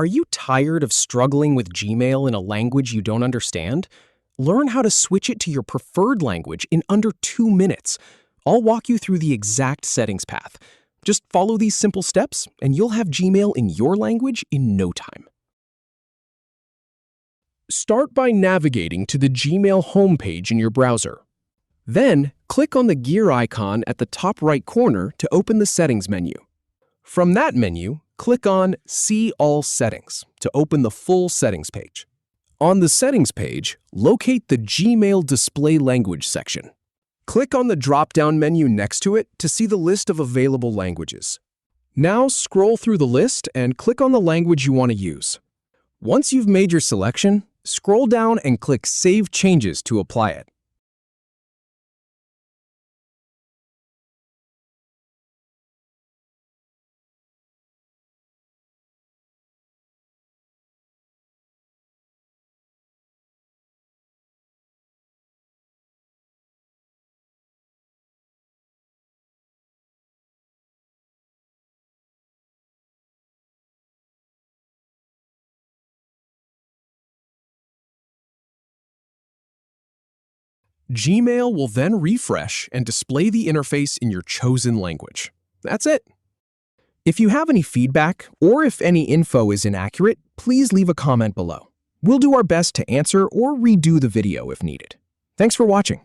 Are you tired of struggling with Gmail in a language you don't understand? Learn how to switch it to your preferred language in under 2 minutes. I'll walk you through the exact settings path. Just follow these simple steps, and you'll have Gmail in your language in no time. Start by navigating to the Gmail homepage in your browser. Then, click on the gear icon at the top right corner to open the Settings menu. From that menu, click on See All Settings to open the full settings page. On the Settings page, locate the Gmail Display Language section. Click on the drop-down menu next to it to see the list of available languages. Now scroll through the list and click on the language you want to use. Once you've made your selection, scroll down and click Save Changes to apply it. Gmail will then refresh and display the interface in your chosen language. That's it. If you have any feedback or if any info is inaccurate, please leave a comment below. We'll do our best to answer or redo the video if needed. Thanks for watching.